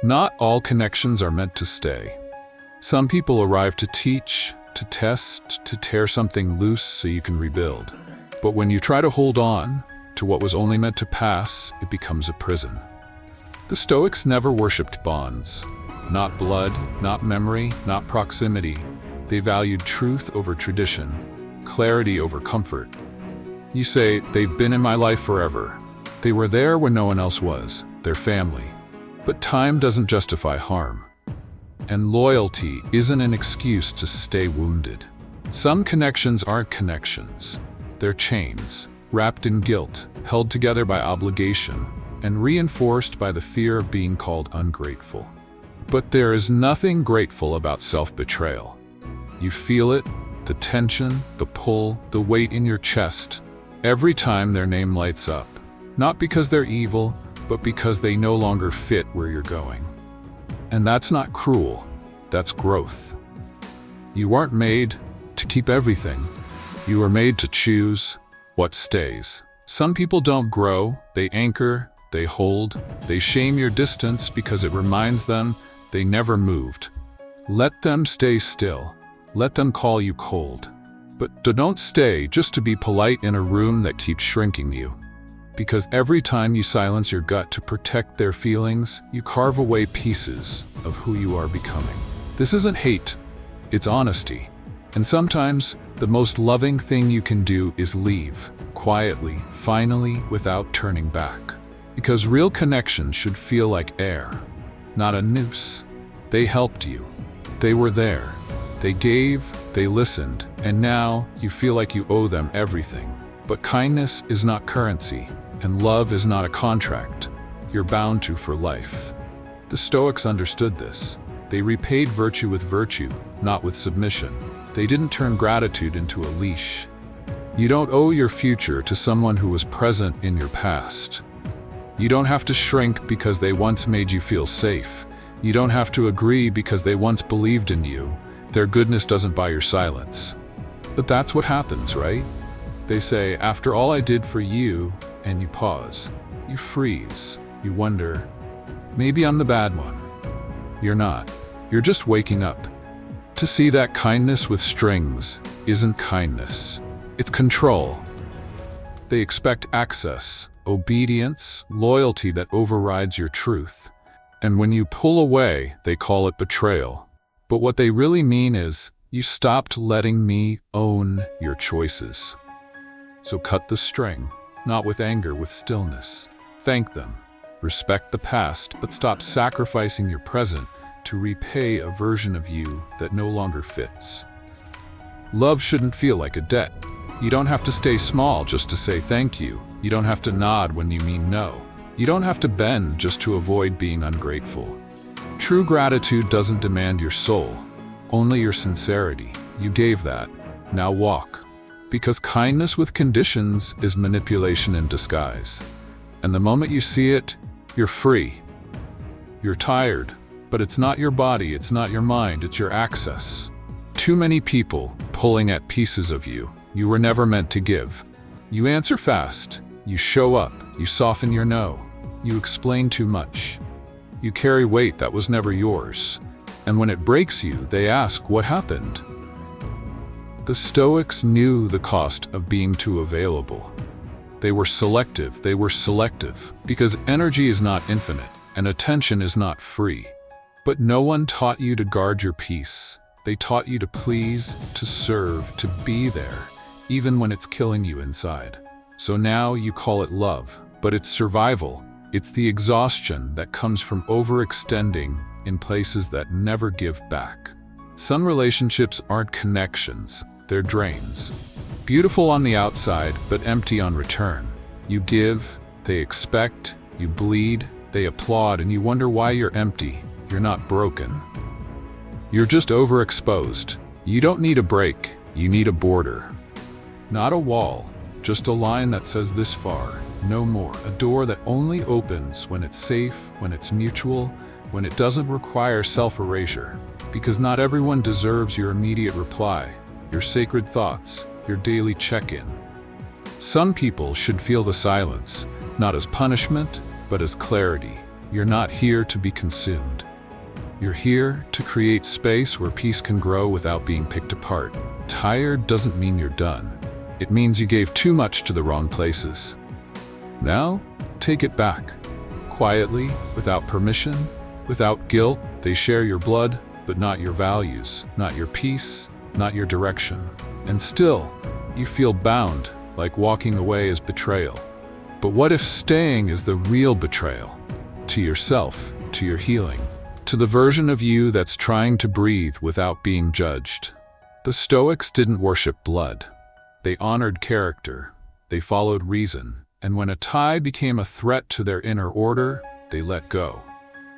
Not all connections are meant to stay. Some people arrive to teach, to test, to tear something loose so you can rebuild. But when you try to hold on to what was only meant to pass, it becomes a prison. The Stoics never worshipped bonds. Not blood, not memory, not proximity. They valued truth over tradition, clarity over comfort. You say, they've been in my life forever. They were there when no one else was, their family. But time doesn't justify harm. And loyalty isn't an excuse to stay wounded. Some connections aren't connections. They're chains, wrapped in guilt, held together by obligation, and reinforced by the fear of being called ungrateful. But there is nothing grateful about self-betrayal. You feel it, the tension, the pull, the weight in your chest, every time their name lights up. Not because they're evil, but because they no longer fit where you're going. And that's not cruel, that's growth. You aren't made to keep everything. You are made to choose what stays. Some people don't grow, they anchor, they hold, they shame your distance because it reminds them they never moved. Let them stay still. Let them call you cold. But don't stay just to be polite in a room that keeps shrinking you. Because every time you silence your gut to protect their feelings, you carve away pieces of who you are becoming. This isn't hate, it's honesty. And sometimes, the most loving thing you can do is leave, quietly, finally, without turning back. Because real connection should feel like air, not a noose. They helped you. They were there. They gave, they listened, and now you feel like you owe them everything. But kindness is not currency, and love is not a contract you're bound to for life. The Stoics understood this. They repaid virtue with virtue, not with submission. They didn't turn gratitude into a leash. You don't owe your future to someone who was present in your past. You don't have to shrink because they once made you feel safe. You don't have to agree because they once believed in you. Their goodness doesn't buy your silence. But that's what happens, right? They say, after all I did for you, and you pause. You freeze. You wonder, maybe I'm the bad one. You're not. You're just waking up. To see that kindness with strings isn't kindness. It's control. They expect access, obedience, loyalty that overrides your truth. And when you pull away, they call it betrayal. But what they really mean is, you stopped letting me own your choices. So cut the string, not with anger, with stillness. Thank them. Respect the past, but stop sacrificing your present to repay a version of you that no longer fits. Love shouldn't feel like a debt. You don't have to stay small just to say thank you. You don't have to nod when you mean no. You don't have to bend just to avoid being ungrateful. True gratitude doesn't demand your soul, only your sincerity. You gave that. Now walk. Because kindness with conditions is manipulation in disguise. And the moment you see it, you're free. You're tired, but it's not your body, it's not your mind, it's your access. Too many people pulling at pieces of you you were never meant to give. You answer fast, you show up, you soften your no, you explain too much. You carry weight that was never yours. And when it breaks you, they ask, what happened? The Stoics knew the cost of being too available. They were selective, because energy is not infinite, and attention is not free. But no one taught you to guard your peace. They taught you to please, to serve, to be there, even when it's killing you inside. So now you call it love, but it's survival. It's the exhaustion that comes from overextending in places that never give back. Some relationships aren't connections, they're drains. Beautiful on the outside, but empty on return. You give, they expect, you bleed, they applaud, and you wonder why you're empty. You're not broken. You're just overexposed. You don't need a break, you need a border. Not a wall, just a line that says this far, no more. A door that only opens when it's safe, when it's mutual, when it doesn't require self-erasure. Because not everyone deserves your immediate reply, your sacred thoughts, your daily check-in. Some people should feel the silence, not as punishment, but as clarity. You're not here to be consumed. You're here to create space where peace can grow without being picked apart. Tired doesn't mean you're done. It means you gave too much to the wrong places. Now, take it back. Quietly, without permission, without guilt. They share your blood, but not your values, not your peace, not your direction. And still, you feel bound, like walking away is betrayal. But what if staying is the real betrayal? To yourself, to your healing, to the version of you that's trying to breathe without being judged. The Stoics didn't worship blood. They honored character. They followed reason. And when a tie became a threat to their inner order, they let go.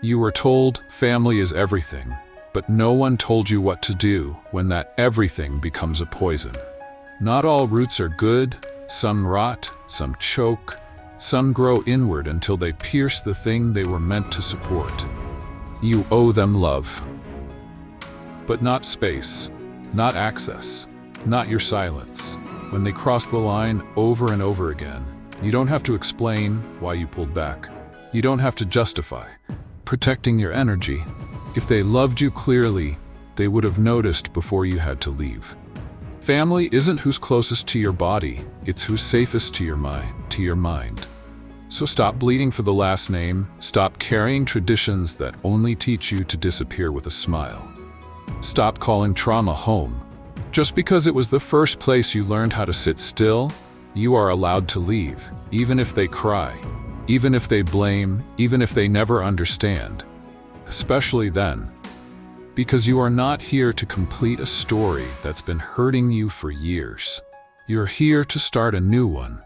You were told family is everything, but no one told you what to do when that everything becomes a poison. Not all roots are good. Some rot, some choke, some grow inward until they pierce the thing they were meant to support. You owe them love, but not space, not access, not your silence. When they cross the line over and over again, you don't have to explain why you pulled back. You don't have to justify protecting your energy. If they loved you clearly, they would have noticed before you had to leave. Family isn't who's closest to your body, it's who's safest to your mind. So stop bleeding for the last name, stop carrying traditions that only teach you to disappear with a smile. Stop calling trauma home. Just because it was the first place you learned how to sit still, you are allowed to leave, even if they cry, even if they blame, even if they never understand. Especially then. Because you are not here to complete a story that's been hurting you for years. You're here to start a new one.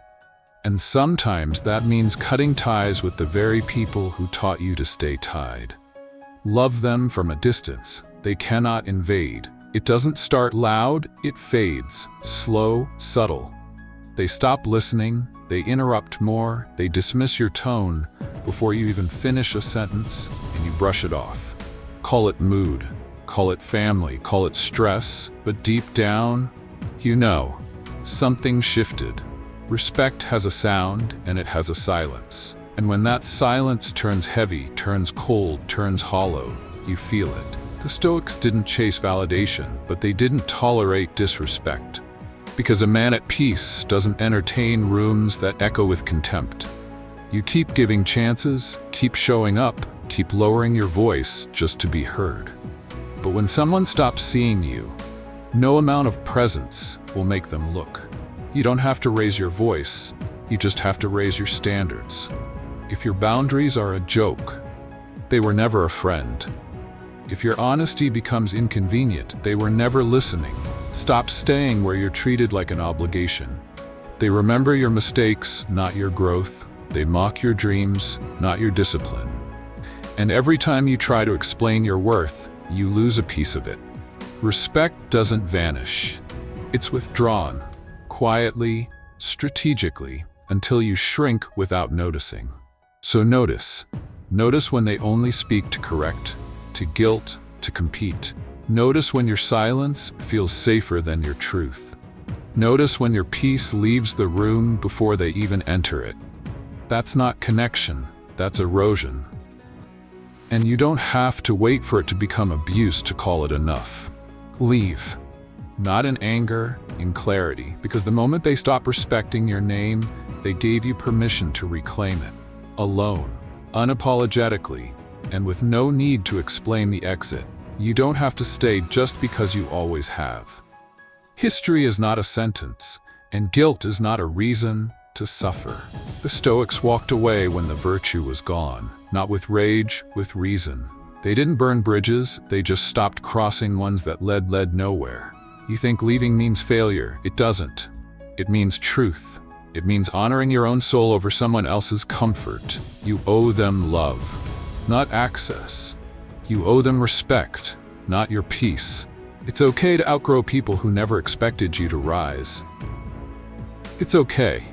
And sometimes that means cutting ties with the very people who taught you to stay tied. Love them from a distance. They cannot invade. It doesn't start loud, it fades, slow, subtle. They stop listening, they interrupt more, they dismiss your tone before you even finish a sentence, and you brush it off. Call it mood, call it family, call it stress, but deep down, you know, something shifted. Respect has a sound, and it has a silence. And when that silence turns heavy, turns cold, turns hollow, you feel it. The Stoics didn't chase validation, but they didn't tolerate disrespect. Because a man at peace doesn't entertain rooms that echo with contempt. You keep giving chances, keep showing up, keep lowering your voice just to be heard. But when someone stops seeing you, no amount of presence will make them look. You don't have to raise your voice, you just have to raise your standards. If your boundaries are a joke, they were never a friend. If your honesty becomes inconvenient, they were never listening. Stop staying where you're treated like an obligation. They remember your mistakes, not your growth. They mock your dreams, not your discipline. And every time you try to explain your worth, you lose a piece of it. Respect doesn't vanish. It's withdrawn, quietly, strategically, until you shrink without noticing. So notice. Notice when they only speak to correct, to guilt, to compete. Notice when your silence feels safer than your truth. Notice when your peace leaves the room before they even enter it. That's not connection, that's erosion. And you don't have to wait for it to become abuse to call it enough. Leave. Not in anger, in clarity, because the moment they stop respecting your name, they gave you permission to reclaim it. Alone, unapologetically, and with no need to explain the exit. You don't have to stay just because you always have. History is not a sentence, and guilt is not a reason to suffer. The Stoics walked away when the virtue was gone, not with rage, with reason. They didn't burn bridges, they just stopped crossing ones that led nowhere. You think leaving means failure. It doesn't. It means truth. It means honoring your own soul over someone else's comfort. You owe them love, not access. You owe them respect, not your peace. It's okay to outgrow people who never expected you to rise. It's okay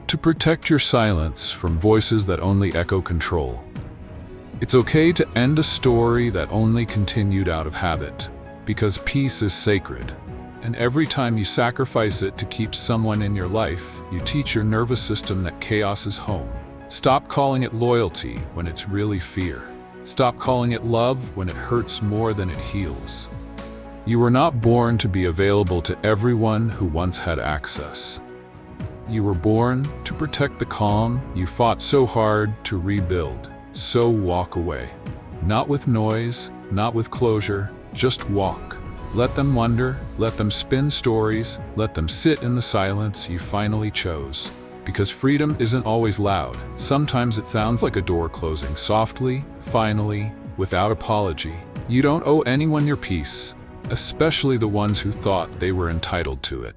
to protect your silence from voices that only echo control. It's okay to end a story that only continued out of habit, because peace is sacred. And every time you sacrifice it to keep someone in your life, you teach your nervous system that chaos is home. Stop calling it loyalty when it's really fear. Stop calling it love when it hurts more than it heals. You were not born to be available to everyone who once had access. You were born to protect the calm you fought so hard to rebuild. So walk away. Not with noise, not with closure, just walk. Let them wonder, let them spin stories, let them sit in the silence you finally chose. Because freedom isn't always loud. Sometimes it sounds like a door closing softly, finally, without apology. You don't owe anyone your peace, especially the ones who thought they were entitled to it.